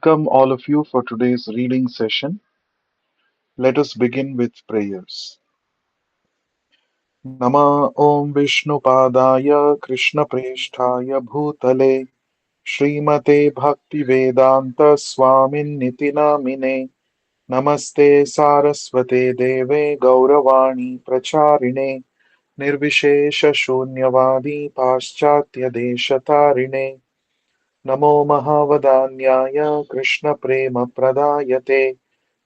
welcome all of you for today's reading session. Let us begin with prayers. Nama Om Vishnu Padaya Krishna Preshthaya Bhutale Srimate Bhakti Vedanta Swamin Niti Namine Namaste Saraswate Deve Gauravani Pracharine Nirvishesha Shunyavadi Paschatya Deshatarine Namo Mahavadanyaya Krishna Prema Pradayate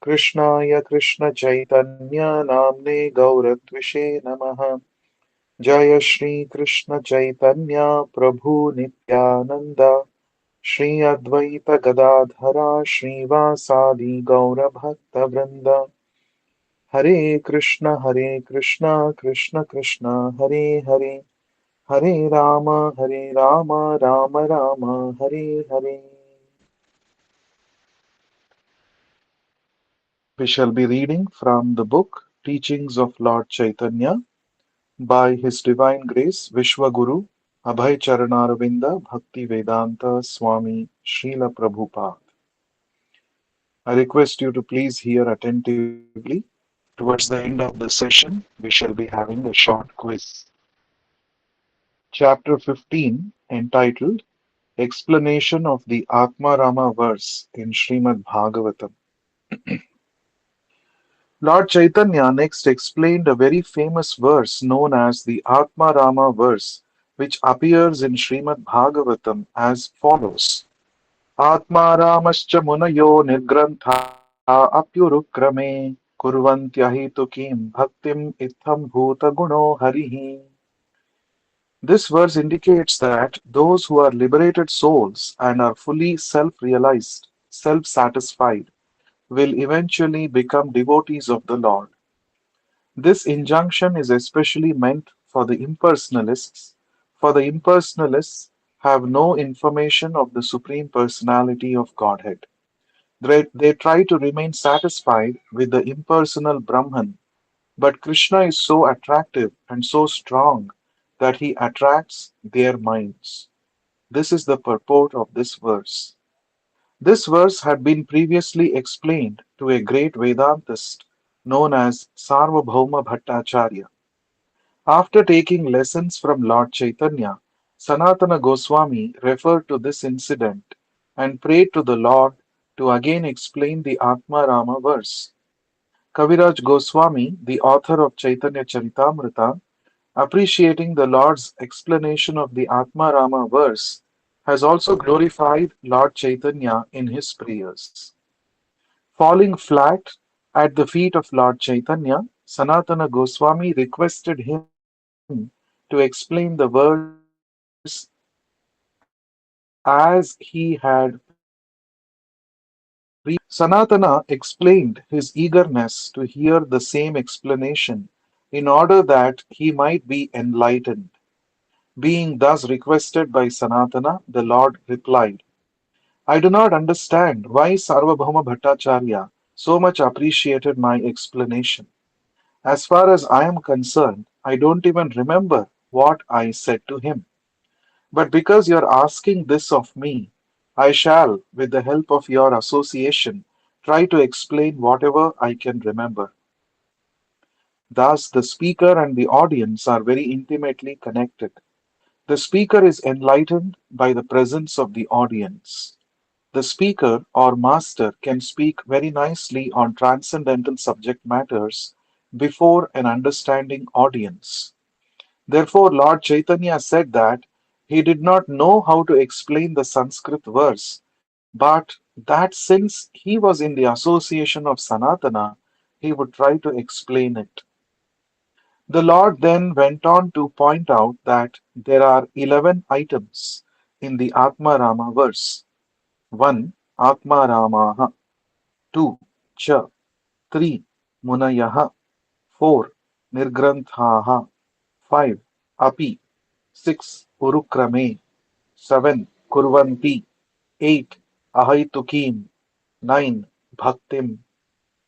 Krishnaya Krishna Chaitanya Namne Gauratvishe Namaha Jaya Shri Krishna Chaitanya Prabhu Nityananda Shri Advaita Gadadhara Srivasadi Gaura Bhakta Vrinda Hare Krishna Krishna Krishna Hare Hare Hare Rama Rama Rama Hare Hare. We shall be reading from the book Teachings of Lord Chaitanya by His Divine Grace Vishwaguru Abhay Charanaravinda Bhakti Vedanta Swami Srila Prabhupada. I request you to please hear attentively. Towards the end of the session, we shall be having a short quiz. Chapter 15, entitled Explanation of the ātmārāma verse in Srimad Bhāgavatam. Lord Chaitanya next explained a very famous verse known as the ātmārāma verse, which appears in Srimad Bhagavatam as follows. Ātmārāmascha munayo nirgrantha apyurukrame kurvantyahitu bhaktim itham bhuta guno harihi. This verse indicates that those who are liberated souls and are fully self-realized, self-satisfied, will eventually become devotees of the Lord. This injunction is especially meant for the impersonalists, for the impersonalists have no information of the Supreme Personality of Godhead. They try to remain satisfied with the impersonal Brahman, but Krishna is so attractive and so strong that he attracts their minds. This is the purport of this verse. This verse had been previously explained to a great Vedantist known as Sarvabhauma Bhattacharya. After taking lessons from Lord Chaitanya, Sanatana Goswami referred to this incident and prayed to the Lord to again explain the ātmārāma verse. Kaviraj Goswami, the author of Chaitanya Charitamrita, appreciating the Lord's explanation of the ātmārāma verse, has also glorified Lord Chaitanya in his prayers. Falling flat at the feet of Lord Chaitanya, Sanatana Goswami requested him to explain the verse as he had Sanatana explained his eagerness to hear the same explanation in order that he might be enlightened. Being thus requested by Sanatana, the Lord replied, I do not understand why Sarvabhauma Bhattacharya so much appreciated my explanation. As far as I am concerned, I don't even remember what I said to him. But because you're asking this of me, I shall, with the help of your association, try to explain whatever I can remember. Thus, the speaker and the audience are very intimately connected. The speaker is enlightened by the presence of the audience. The speaker or master can speak very nicely on transcendental subject matters before an understanding audience. Therefore, Lord Chaitanya said that he did not know how to explain the Sanskrit verse, but that since he was in the association of Sanatana, he would try to explain it. The Lord then went on to point out that there are 11 items in the ātmārāma verse. 1. ātmārāmaha, 2. Cha, 3. Munayaha, 4. Nirgranthaha, 5. Api, 6. Urukrame, 7. Kurvanti, 8. Ahaitukim, 9. Bhaktim,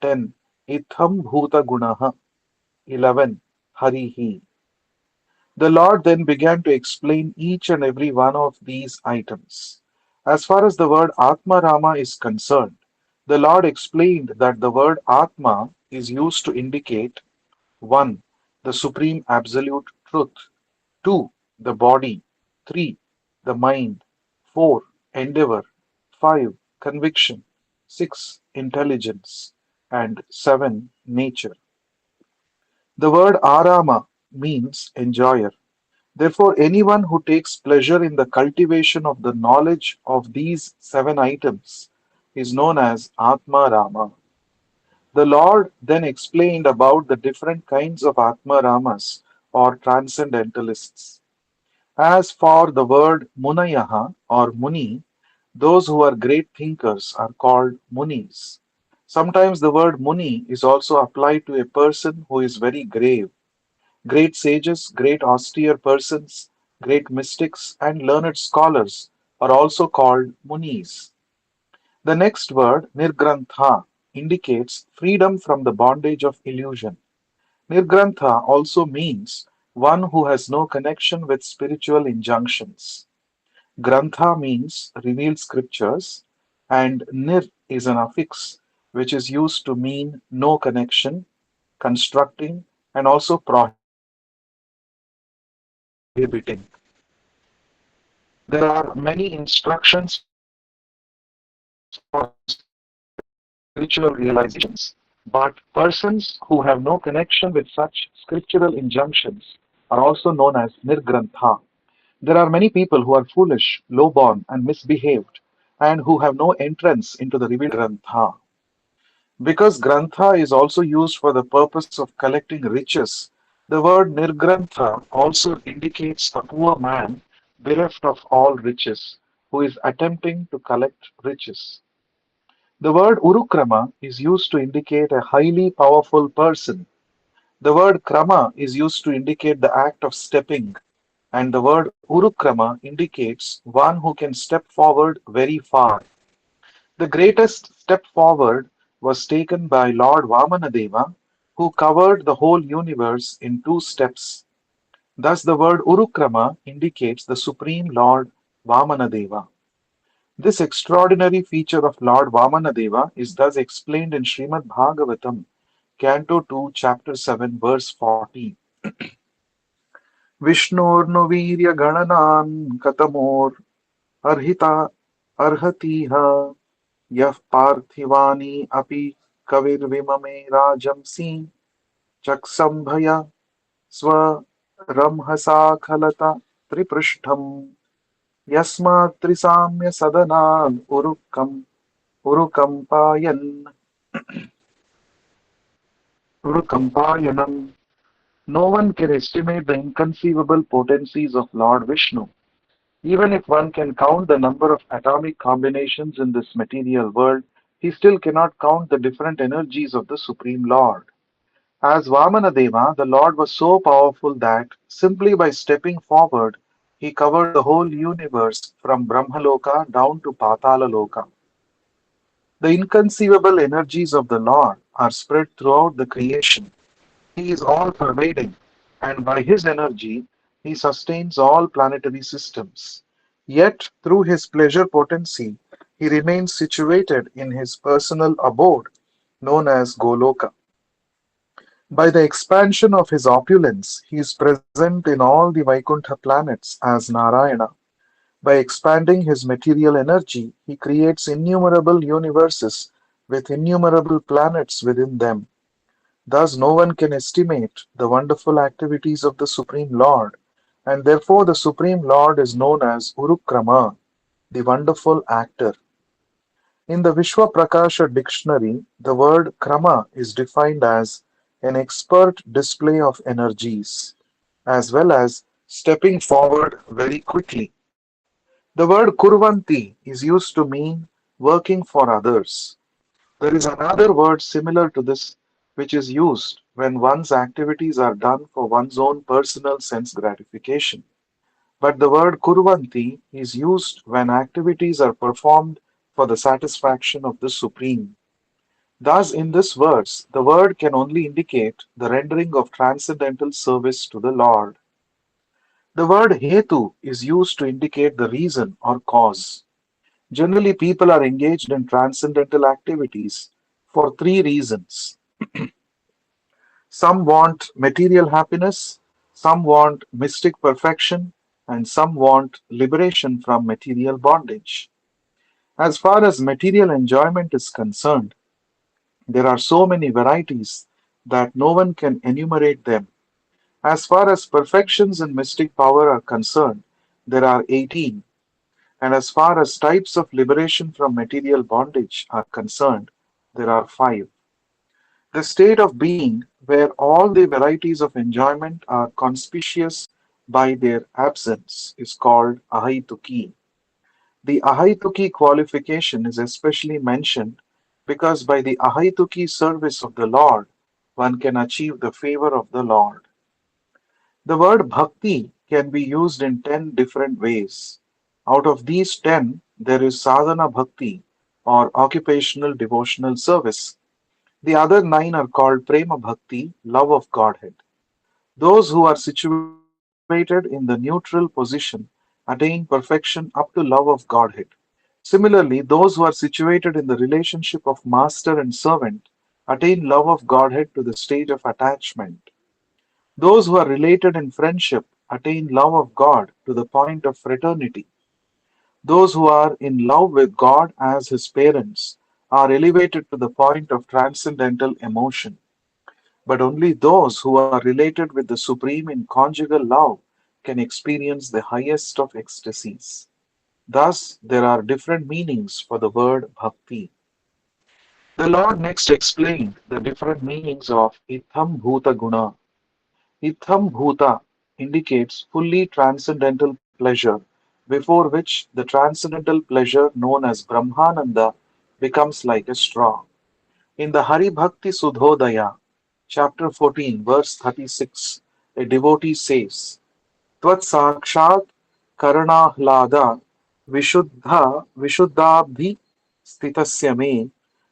10. Itham Bhuta Gunaha, 11. Harihi. The Lord then began to explain each and every one of these items. As far as the word ātmārāma is concerned, the Lord explained that the word Atma is used to indicate 1. The supreme absolute truth, 2. The body, 3. The mind, 4. Endeavor, 5. Conviction, 6. Intelligence, and 7. Nature. The word Arama means enjoyer. Therefore, anyone who takes pleasure in the cultivation of the knowledge of these 7 items is known as ātmārāma. The Lord then explained about the different kinds of ātmāramas or transcendentalists. As for the word Munayaha or Muni, those who are great thinkers are called Munis. Sometimes the word Muni is also applied to a person who is very grave. Great sages, great austere persons, great mystics, and learned scholars are also called Munis. The next word, Nirgrantha, indicates freedom from the bondage of illusion. Nirgrantha also means one who has no connection with spiritual injunctions. Grantha means revealed scriptures, and Nir is an affix which is used to mean no connection, constructing, and also prohibiting. There are many instructions for spiritual realizations, but persons who have no connection with such scriptural injunctions are also known as Nirgrantha. There are many people who are foolish, low-born, and misbehaved, and who have no entrance into the revealed Grantha. Because Grantha is also used for the purpose of collecting riches, the word Nirgrantha also indicates a poor man bereft of all riches, who is attempting to collect riches. The word Urukrama is used to indicate a highly powerful person. The word Krama is used to indicate the act of stepping, and the word Urukrama indicates one who can step forward very far. The greatest step forward was taken by Lord Vamanadeva, who covered the whole universe in 2 steps. Thus, the word Urukrama indicates the Supreme Lord Vamanadeva. This extraordinary feature of Lord Vamanadeva is thus explained in Srimad Bhāgavatam, Canto 2, Chapter 7, verse 14. विष्णोर्नुवीर्यगणनान् कतमोर् अर्हिता अर्हतीह यः पार्थिवानि अपि कविर्विममे राजंसि चक्षम्भय स्वरंहसाखलता त्रिपृष्ठम् यस्मात्त्रिसाम्य सदनाद् urukampayanam. No one can estimate the inconceivable potencies of Lord Vishnu. Even if one can count the number of atomic combinations in this material world, he still cannot count the different energies of the Supreme Lord. As Vamanadeva, the Lord was so powerful that simply by stepping forward, he covered the whole universe from Brahmaloka down to Patalaloka. The inconceivable energies of the Lord are spread throughout the creation. He is all pervading, and by his energy, he sustains all planetary systems. Yet, through his pleasure potency, he remains situated in his personal abode, known as Goloka. By the expansion of his opulence, he is present in all the Vaikuntha planets as Narayana. By expanding his material energy, he creates innumerable universes with innumerable planets within them. Thus, no one can estimate the wonderful activities of the Supreme Lord, and therefore the Supreme Lord is known as Urukrama, the wonderful actor. In the Vishwa Prakasha dictionary, the word krama is defined as an expert display of energies, as well as stepping forward very quickly. The word kurvanti is used to mean working for others. There is another word similar to this which is used when one's activities are done for one's own personal sense gratification. But the word kurvanti is used when activities are performed for the satisfaction of the Supreme. Thus, in this verse, the word can only indicate the rendering of transcendental service to the Lord. The word hetu is used to indicate the reason or cause. Generally, people are engaged in transcendental activities for three reasons. Some want material happiness, some want mystic perfection, and some want liberation from material bondage. As far as material enjoyment is concerned, there are so many varieties that no one can enumerate them. As far as perfections in mystic power are concerned, there are 18, and as far as types of liberation from material bondage are concerned, there are 5. The state of being where all the varieties of enjoyment are conspicuous by their absence is called ahituki. The ahituki qualification is especially mentioned because by the ahituki service of the Lord, one can achieve the favor of the Lord. The word bhakti can be used in 10 different ways. Out of these 10, there is sadhana bhakti or occupational devotional service. The other 9 are called prema bhakti, love of Godhead. Those who are situated in the neutral position attain perfection up to love of Godhead. Similarly, those who are situated in the relationship of master and servant attain love of Godhead to the stage of attachment. Those who are related in friendship attain love of God to the point of fraternity. Those who are in love with God as his parents are elevated to the point of transcendental emotion. But only those who are related with the Supreme in conjugal love can experience the highest of ecstasies. Thus, there are different meanings for the word bhakti. The Lord next explained the different meanings of itham bhuta guna. Itham bhuta indicates fully transcendental pleasure, before which the transcendental pleasure known as Brahmananda becomes like a straw. In the Hari Bhakti Sudhodaya, chapter 14, verse 36, a devotee says, Tvat sakshat karanahlada vishuddhabhi stitasya me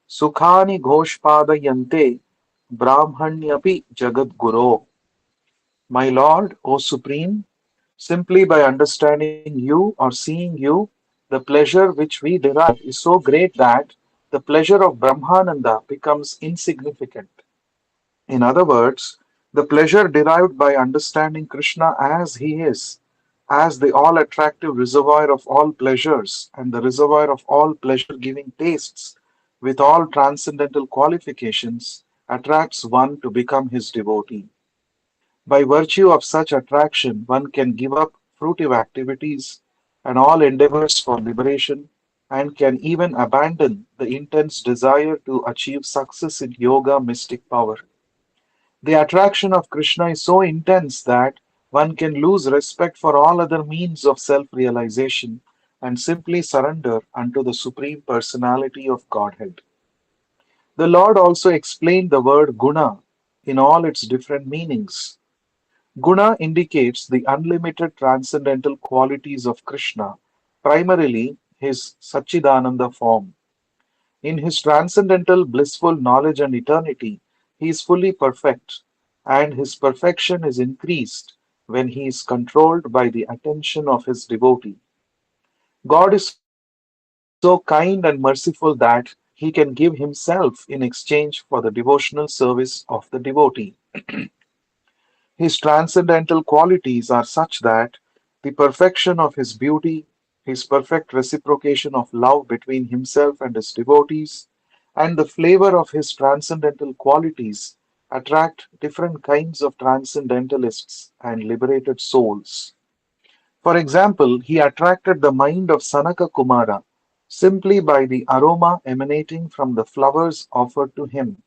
sukhani ghoshpadayante brahmanyapi jagadguru. My Lord, O Supreme, simply by understanding you or seeing you, the pleasure which we derive is so great that the pleasure of Brahmananda becomes insignificant. In other words, the pleasure derived by understanding Krishna as he is, as the all attractive reservoir of all pleasures and the reservoir of all pleasure giving tastes, with all transcendental qualifications, attracts one to become his devotee. By virtue of such attraction, one can give up fruitive activities and all endeavors for liberation, and can even abandon the intense desire to achieve success in yoga mystic power. The attraction of Krishna is so intense that one can lose respect for all other means of self realization and simply surrender unto the Supreme Personality of Godhead. The Lord also explained the word guna in all its different meanings. Guna indicates the unlimited transcendental qualities of Krishna, primarily his Satchidananda form. In his transcendental blissful knowledge and eternity, he is fully perfect, and his perfection is increased when he is controlled by the attention of his devotee. God is so kind and merciful that he can give himself in exchange for the devotional service of the devotee. His transcendental qualities are such that the perfection of his beauty, his perfect reciprocation of love between himself and his devotees, and the flavor of his transcendental qualities attract different kinds of transcendentalists and liberated souls. For example, he attracted the mind of Sanaka Kumara simply by the aroma emanating from the flowers offered to him.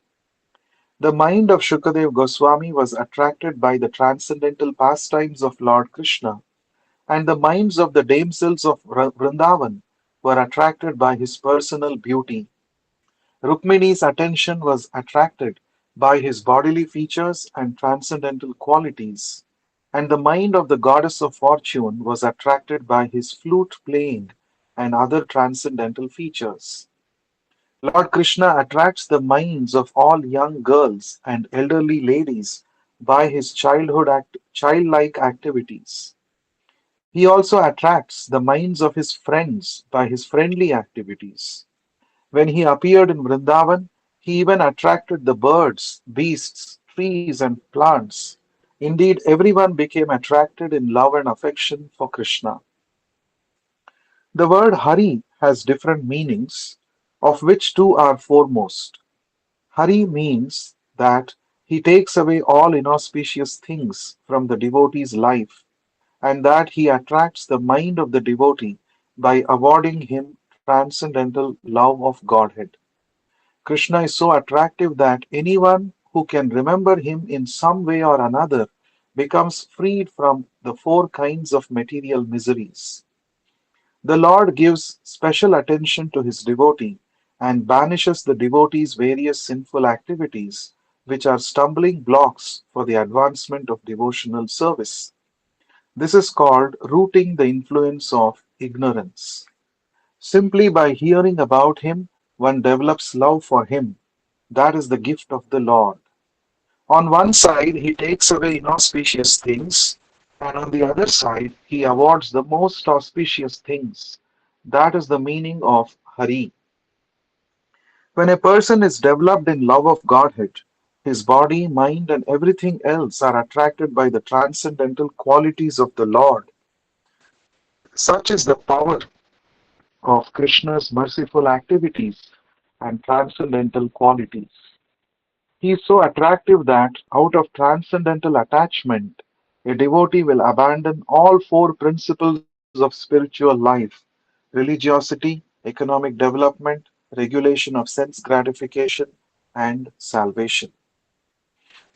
The mind of Shukadev Goswami was attracted by the transcendental pastimes of Lord Krishna, and the minds of the damsels of Vrindavan were attracted by his personal beauty. Rukmini's attention was attracted by his bodily features and transcendental qualities, and the mind of the goddess of fortune was attracted by his flute playing and other transcendental features. Lord Krishna attracts the minds of all young girls and elderly ladies by his childlike activities. He also attracts the minds of his friends by his friendly activities. When he appeared in Vrindavan, he even attracted the birds, beasts, trees, and plants. Indeed, everyone became attracted in love and affection for Krishna. The word Hari has different meanings, of which two are foremost. Hari means that he takes away all inauspicious things from the devotee's life, and that he attracts the mind of the devotee by awarding him transcendental love of Godhead. Krishna is so attractive that anyone who can remember him in some way or another becomes freed from the four kinds of material miseries. The Lord gives special attention to his devotee and banishes the devotee's various sinful activities, which are stumbling blocks for the advancement of devotional service. This is called rooting the influence of ignorance. Simply by hearing about him, one develops love for him. That is the gift of the Lord. On one side, he takes away inauspicious things, and on the other side, he awards the most auspicious things. That is the meaning of Hari. When a person is developed in love of Godhead, his body, mind, and everything else are attracted by the transcendental qualities of the Lord. Such is the power of Krishna's merciful activities and transcendental qualities. He is so attractive that, out of transcendental attachment, a devotee will abandon all four principles of spiritual life: religiosity, economic development, regulation of sense gratification, and salvation.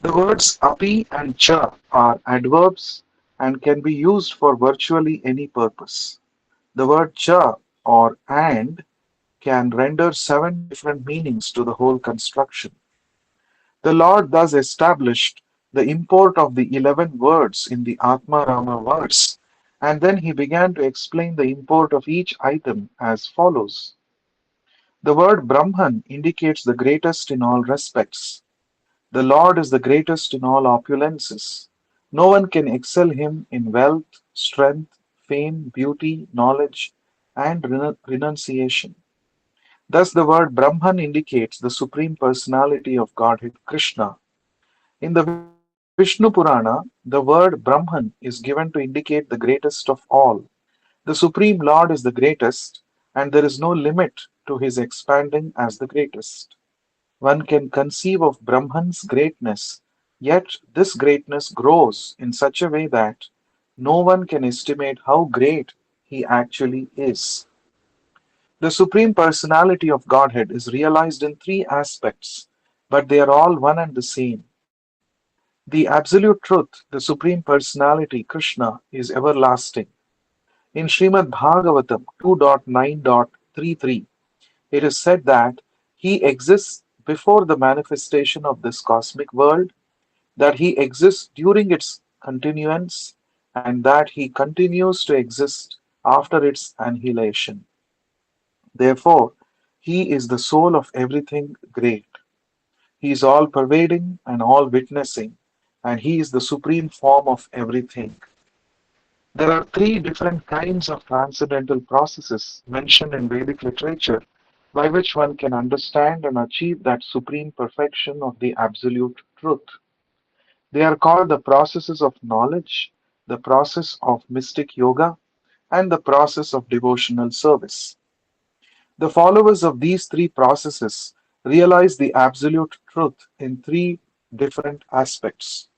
The words api and cha are adverbs and can be used for virtually any purpose. The word cha or and can render seven different meanings to the whole construction. The Lord thus established the import of the 11 words in the ātmārāma verse, and then he began to explain the import of each item as follows. The word Brahman indicates the greatest in all respects. The Lord is the greatest in all opulences. No one can excel him in wealth, strength, fame, beauty, knowledge, and renunciation. Thus, the word Brahman indicates the Supreme Personality of Godhead Krishna. In the Vishnu Purana, the word Brahman is given to indicate the greatest of all. The Supreme Lord is the greatest, and there is no limit to his expanding as the greatest. One can conceive of Brahman's greatness, yet this greatness grows in such a way that no one can estimate how great he actually is. The Supreme Personality of Godhead is realized in three aspects, but they are all one and the same. The Absolute Truth, the Supreme Personality, Krishna, is everlasting. In Srimad Bhāgavatam 2.9.33, it is said that he exists before the manifestation of this cosmic world, that he exists during its continuance, and that he continues to exist after its annihilation. Therefore, he is the soul of everything great. He is all pervading and all witnessing, and he is the supreme form of everything. There are three different kinds of transcendental processes mentioned in Vedic literature by which one can understand and achieve that supreme perfection of the absolute truth. They are called the processes of knowledge, the process of mystic yoga, and the process of devotional service. The followers of these three processes realize the absolute truth in three different aspects.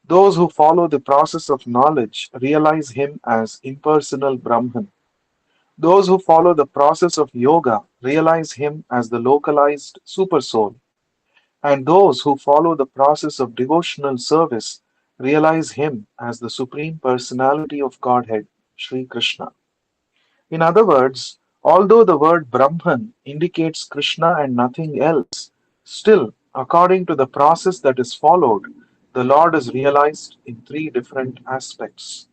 Those who follow the process of knowledge realize him as impersonal Brahman. Those who follow the process of yoga realize him as the localized supersoul. And those who follow the process of devotional service realize him as the Supreme Personality of Godhead, Sri Krishna. In other words, although the word Brahman indicates Krishna and nothing else, still, according to the process that is followed, the Lord is realized in three different aspects.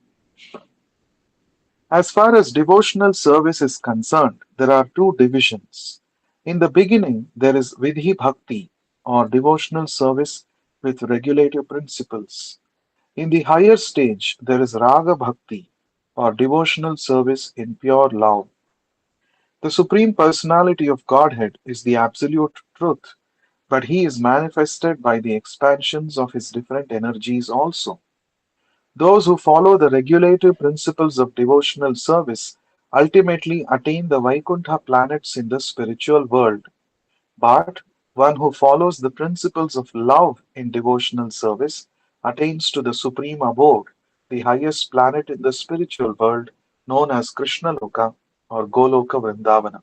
As far as devotional service is concerned, there are two divisions. In the beginning, there is Vidhi Bhakti, or devotional service with regulative principles. In the higher stage, there is Raga Bhakti. or devotional service in pure love. The Supreme Personality of Godhead is the absolute truth, but he is manifested by the expansions of his different energies also. Those who follow the regulative principles of devotional service ultimately attain the Vaikuntha planets in the spiritual world. But one who follows the principles of love in devotional service attains to the supreme abode, the highest planet in the spiritual world, known as Krishna Loka or Goloka Vrindavana.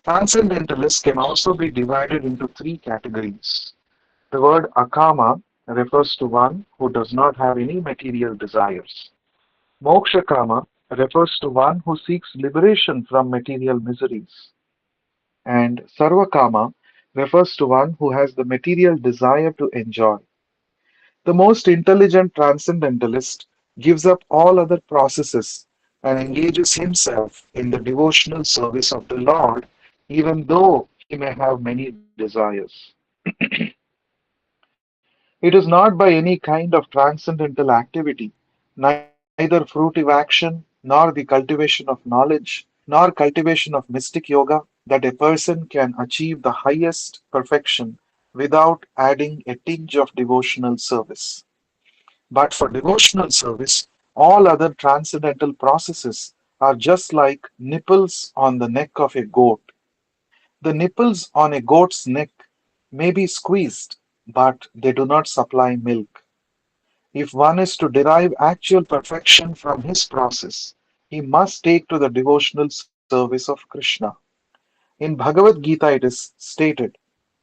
Transcendentalists can also be divided into three categories. The word akama refers to one who does not have any material desires. Mokshakama refers to one who seeks liberation from material miseries. And Sarvakama refers to one who has the material desire to enjoy. The most intelligent transcendentalist gives up all other processes and engages himself in the devotional service of the Lord, even though he may have many desires. It is not by any kind of transcendental activity, neither fruitive action, nor the cultivation of knowledge, nor cultivation of mystic yoga, that a person can achieve the highest perfection without adding a tinge of devotional service. But for devotional service, all other transcendental processes are just like nipples on the neck of a goat. The nipples on a goat's neck may be squeezed, but they do not supply milk. If one is to derive actual perfection from his process, he must take to the devotional service of Krishna. In Bhagavad Gita, it is stated,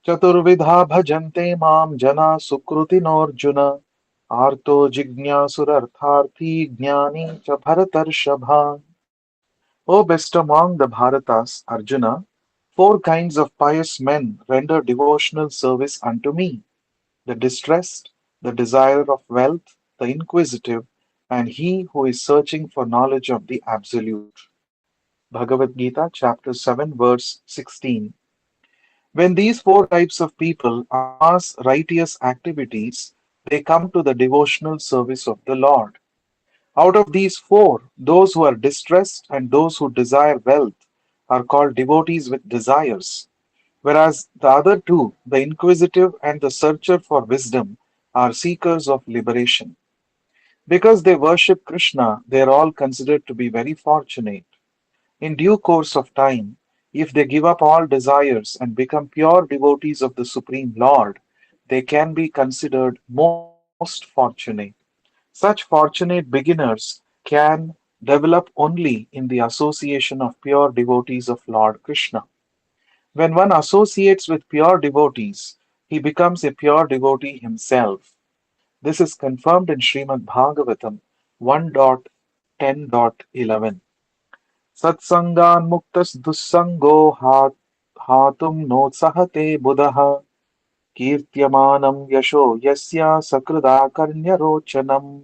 Chaturvidha bhajante mam jana sukrutinarjuna arto jignasurartharthi jnani cha bharatarshabha. O best among the Bharatas, Arjuna, four kinds of pious men render devotional service unto me: the distressed, the desire of wealth, the inquisitive, and he who is searching for knowledge of the Absolute. Bhagavad Gita, chapter 7, verse 16. When these four types of people amass righteous activities, they come to the devotional service of the Lord. Out of these four, those who are distressed and those who desire wealth are called devotees with desires, whereas the other two, the inquisitive and the searcher for wisdom, are seekers of liberation. Because they worship Krishna, they are all considered to be very fortunate. In due course of time, if they give up all desires and become pure devotees of the Supreme Lord, they can be considered most fortunate. Such fortunate beginners can develop only in the association of pure devotees of Lord Krishna. When one associates with pure devotees, he becomes a pure devotee himself. This is confirmed in Srimad Bhāgavatam 1.10.11. Satsangan muktas dussango hatum notsahate buddha kirtyamanam yasho yasya sakradakarnya rochanam.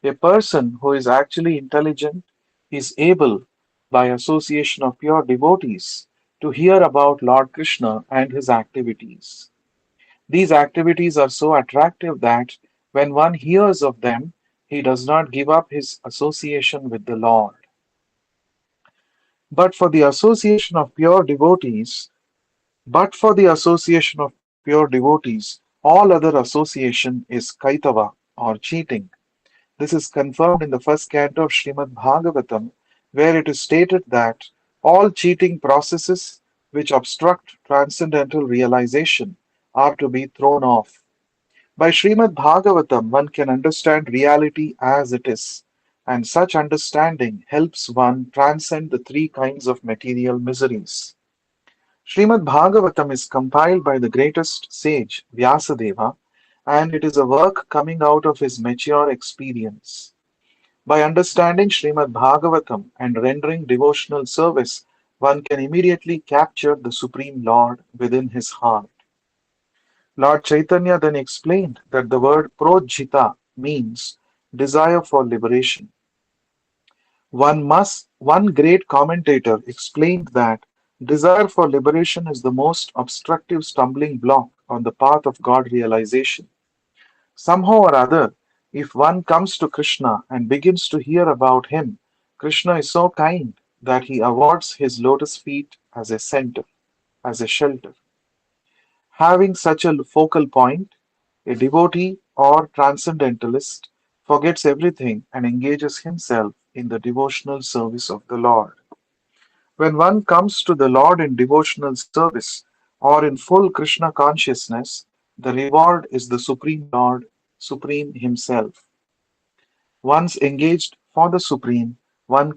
A person who is actually intelligent is able, by association of pure devotees, to hear about Lord Krishna and his activities. These activities are so attractive that when one hears of them, he does not give up his association with the Lord. But for the association of pure devotees, but for the association of pure devotees, all other association is kaitava or cheating. This is confirmed in the first canto of Srimad Bhagavatam, where it is stated that all cheating processes which obstruct transcendental realization are to be thrown off. By Srimad Bhagavatam, one can understand reality as it is, and such understanding helps one transcend the three kinds of material miseries. Srimad Bhagavatam is compiled by the greatest sage, Vyasadeva, and it is a work coming out of his mature experience. By understanding Srimad Bhagavatam and rendering devotional service, one can immediately capture the Supreme Lord within his heart. Lord Chaitanya then explained that the word projita means desire for liberation. One great commentator explained that desire for liberation is the most obstructive stumbling block on the path of God realization. Somehow or other, If one comes to Krishna and begins to hear about him, Krishna is so kind that he awards his lotus feet as a center, as a shelter. Having such a focal point, a devotee or transcendentalist forgets everything and engages himself in the devotional service of the Lord. When one comes to the Lord in devotional service or in full Krishna consciousness, the reward is the Supreme Lord, Supreme Himself. Once engaged for the Supreme, one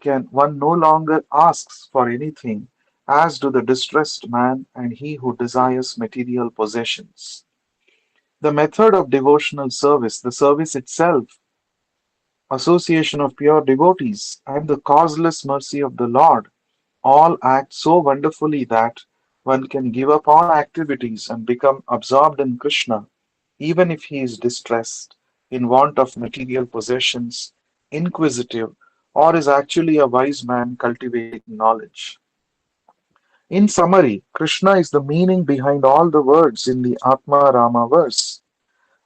no longer asks for anything, as do the distressed man and he who desires material possessions. The method of devotional service, the service itself, association of pure devotees, and the causeless mercy of the Lord all act so wonderfully that one can give up all activities and become absorbed in Krishna, even if he is distressed, in want of material possessions, inquisitive, or is actually a wise man cultivating knowledge. In summary, Krishna is the meaning behind all the words in the ātmārāma verse.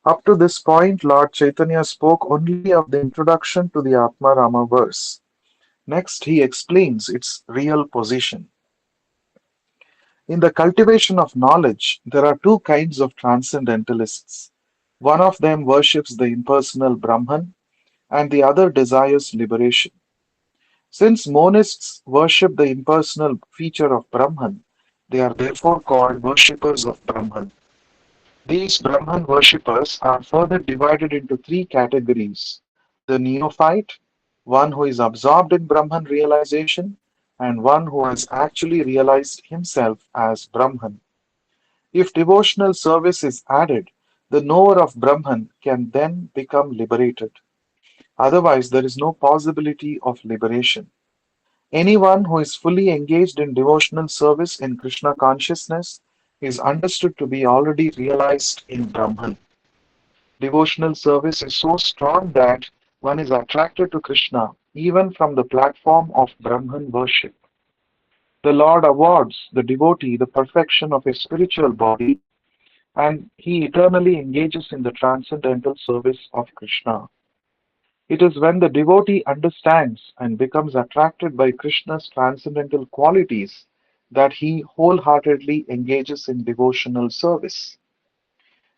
Up to this point, Lord Chaitanya spoke only of the introduction to the ātmārāma verse. Next, he explains its real position. In the cultivation of knowledge, there are two kinds of transcendentalists. One of them worships the impersonal Brahman, and the other desires liberation. Since monists worship the impersonal feature of Brahman, they are therefore called worshippers of Brahman. These Brahman worshippers are further divided into three categories: the neophyte, one who is absorbed in Brahman realization, and one who has actually realized himself as Brahman. If devotional service is added, the knower of Brahman can then become liberated. Otherwise, there is no possibility of liberation. Anyone who is fully engaged in devotional service in Krishna consciousness is understood to be already realized in Brahman. Devotional service is so strong that one is attracted to Krishna even from the platform of Brahman worship. The Lord awards the devotee the perfection of a spiritual body, and he eternally engages in the transcendental service of Krishna. It is when the devotee understands and becomes attracted by Krishna's transcendental qualities that he wholeheartedly engages in devotional service.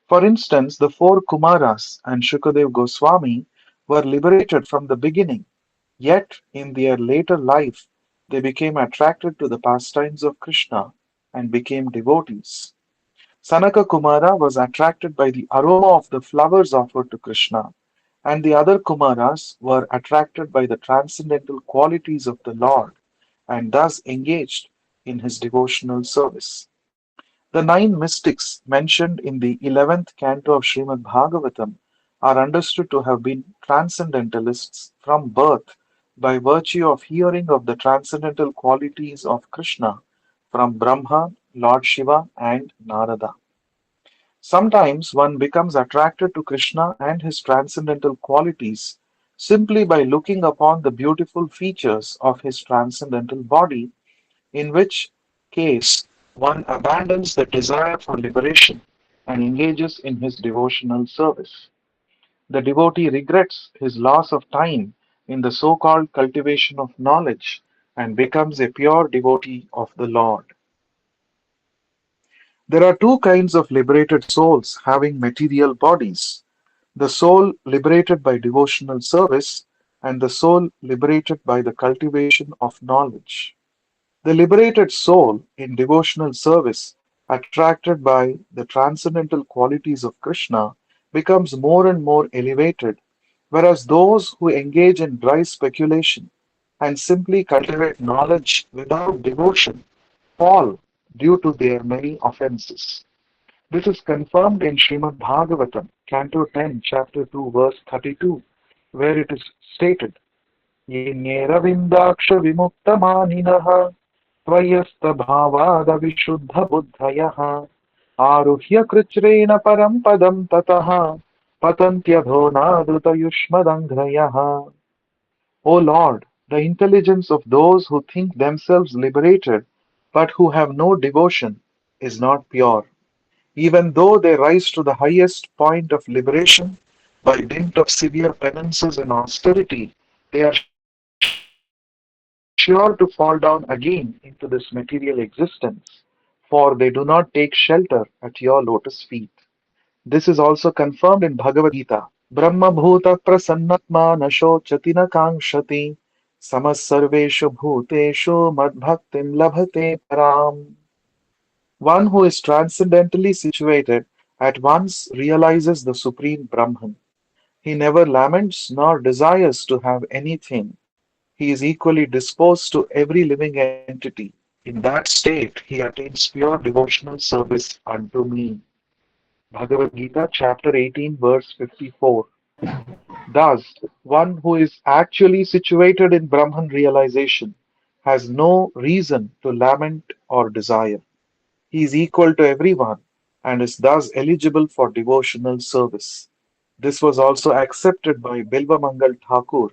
For instance, the four Kumaras and Shukadev Goswami were liberated from the beginning, yet in their later life they became attracted to the pastimes of Krishna and became devotees. Sanaka Kumara was attracted by the aroma of the flowers offered to Krishna, and the other Kumaras were attracted by the transcendental qualities of the Lord and thus engaged in his devotional service. The nine mystics mentioned in the 11th canto of Srimad Bhāgavatam are understood to have been transcendentalists from birth by virtue of hearing of the transcendental qualities of Krishna from Brahma, Lord Shiva, and Narada. Sometimes one becomes attracted to Krishna and his transcendental qualities simply by looking upon the beautiful features of his transcendental body, in which case one abandons the desire for liberation and engages in his devotional service. The devotee regrets his loss of time in the so called cultivation of knowledge and becomes a pure devotee of the Lord. There are two kinds of liberated souls having material bodies: the soul liberated by devotional service and the soul liberated by the cultivation of knowledge. The liberated soul in devotional service, attracted by the transcendental qualities of Krishna, becomes more and more elevated, whereas those who engage in dry speculation and simply cultivate knowledge without devotion fall due to their many offenses. This is confirmed in Srimad Bhāgavatam, Canto 10, Chapter 2, verse 32, where it is stated, येऽरविन्दाक्ष विमुक्तमानिनः त्वय्यस्तभावादविशुद्धबुद्धयः आरुह्य कृच्छ्रेण परं पदं ततः पतन्त्यधो नादृतयुष्मदङ्घ्रयः. O Lord, the intelligence of those who think themselves liberated but who have no devotion is not pure. Even though they rise to the highest point of liberation, by dint of severe penances and austerity, they are sure to fall down again into this material existence, for they do not take shelter at your lotus feet. This is also confirmed in Bhagavad Gita. Brahmabhuta prasannatma nashocati na kankshati samasarveshu bhuteshu madbhaktim labhate param. One who is transcendently situated at once realizes the Supreme Brahman. He never laments nor desires to have anything. He is equally disposed to every living entity. In that state, he attains pure devotional service unto me. Bhagavad Gita, chapter 18, verse 54. Thus, one who is actually situated in Brahman realization has no reason to lament or desire. He is equal to everyone and is thus eligible for devotional service. This was also accepted by Bilvamangal Thakur,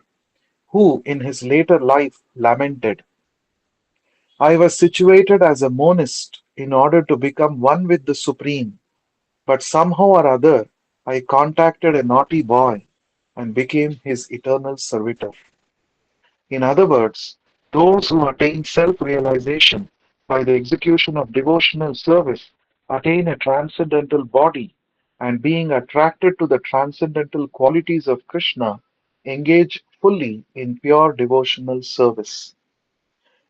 who in his later life lamented, I was situated as a monist in order to become one with the Supreme, but somehow or other I contacted a naughty boy and became his eternal servitor. In other words, those who attain self-realization by the execution of devotional service attain a transcendental body and being attracted to the transcendental qualities of Krishna engage fully in pure devotional service.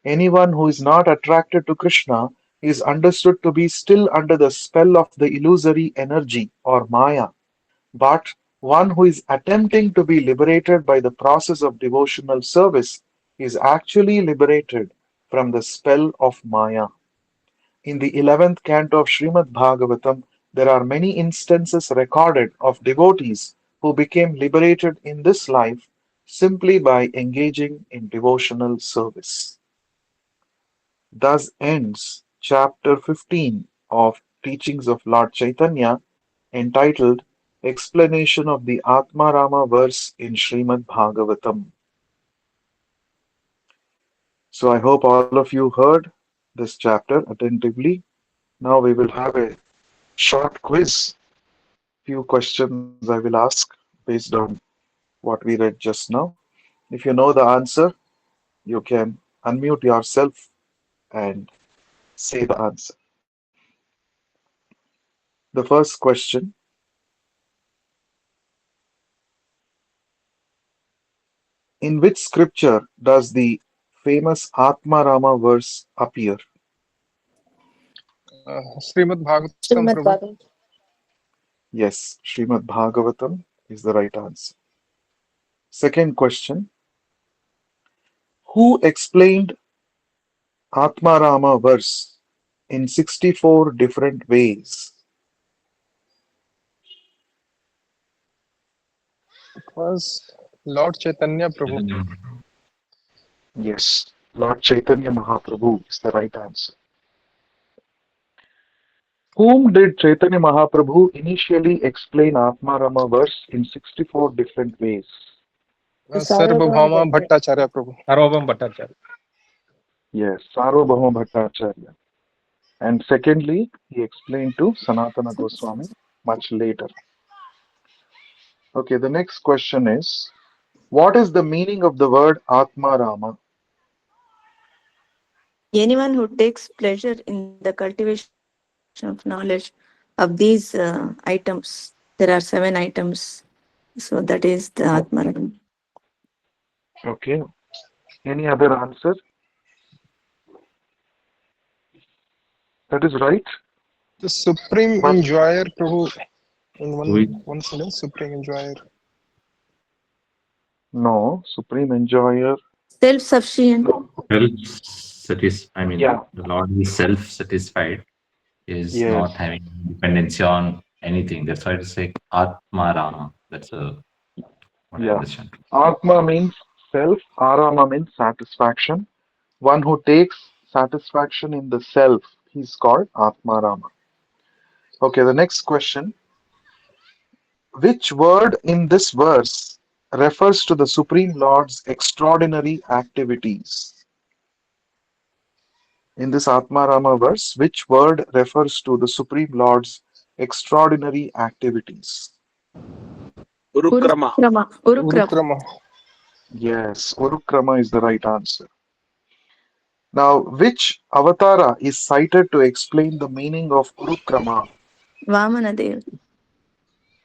Anyone who is not attracted to Krishna is understood to be still under the spell of the illusory energy or Maya, but one who is attempting to be liberated by the process of devotional service is actually liberated from the spell of Maya. In the 11th canto of Srimad Bhāgavatam, there are many instances recorded of devotees who became liberated in this life simply by engaging in devotional service. Thus ends chapter 15 of Teachings of Lord Chaitanya, entitled Explanation of the ātmārāma verse in Srimad Bhāgavatam. So I hope all of you heard this chapter attentively. Now we will have a short quiz. Few questions I will ask based on what we read just now. If you know the answer, you can unmute yourself and say the answer. The first question, in which scripture does the famous ātmārāma verse appear? Srimad Bhagavatam, Srimad Prabhu. Bhagavatam. Yes, Srimad Bhagavatam is the right answer. Second question, who explained ātmārāma verse in 64 different ways? It was Lord Chaitanya, Prabhu. Yes, Lord Chaitanya Mahaprabhu is the right answer. Whom did Chaitanya Mahaprabhu initially explain ātmārāma verse in 64 different ways? Sarvabhauma Sarvabhauma Bhatta. Bhattacharya, Prabhu. Sarvabhauma Bhattacharya. Yes, Sarvabhauma Bhattacharya. And secondly, he explained to Sanatana Goswami much later. Okay, the next question is, what is the meaning of the word ātmārāma? Anyone who takes pleasure in the cultivation of knowledge of these items, there are 7 items. So that is the Atmaram. Okay, any other answer? That is right. The Supreme But Enjoyer, Prabhu. In Who one sentence, Supreme Enjoyer. no, Supreme Enjoyer. Self-sufficient. No. I mean, Yeah, the Lord is self-satisfied, is yes. not having dependency on anything. That's why it's like ātmārāma. That's what I Yeah. understand. Atma means self, Arama means satisfaction. One who takes satisfaction in the self, he's called Atmarama. Okay, the next question. Which word in this verse refers to the Supreme Lord's extraordinary activities? In this Atmarama verse, which word refers to the Supreme Lord's extraordinary activities? Urukrama. Urukrama. Urukrama. Yes, Urukrama is the right answer. Now, which avatara is cited to explain the meaning of Urukrama? Vamanadev.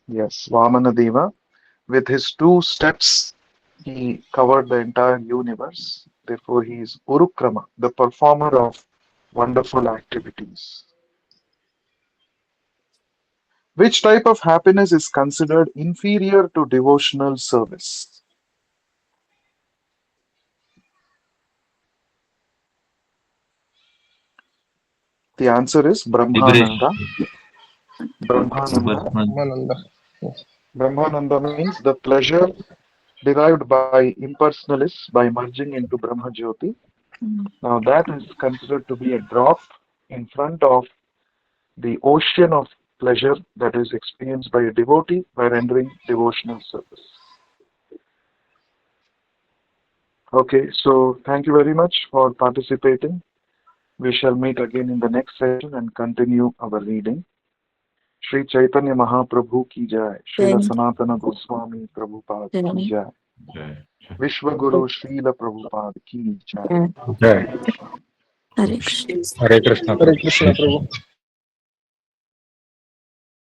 Yes, Vamanadeva. With his 2 steps, he covered the entire universe. Therefore, he is Urukrama, the performer of wonderful activities. Which type of happiness is considered inferior to devotional service? The answer is Liberation. Brahmananda. Brahmananda. Liberation. Mananda. Yes. Brahmananda means the pleasure derived by impersonalists by merging into Brahma Jyoti. Now that is considered to be a drop in front of the ocean of pleasure that is experienced by a devotee by rendering devotional service. Okay, so thank you very much for participating. We shall meet again in the next session and continue our reading. Sri Chaitanya Mahaprabhu ki jai, Srila Jai. Sanatana Goswami Prabhupada ki Jai. jai, Jai. Vishwa Guru Srila Prabhupada ki jai. Jai. Hare Krishna. Hare Krishna. Hare Krishna. Hare Krishna, Prabhu.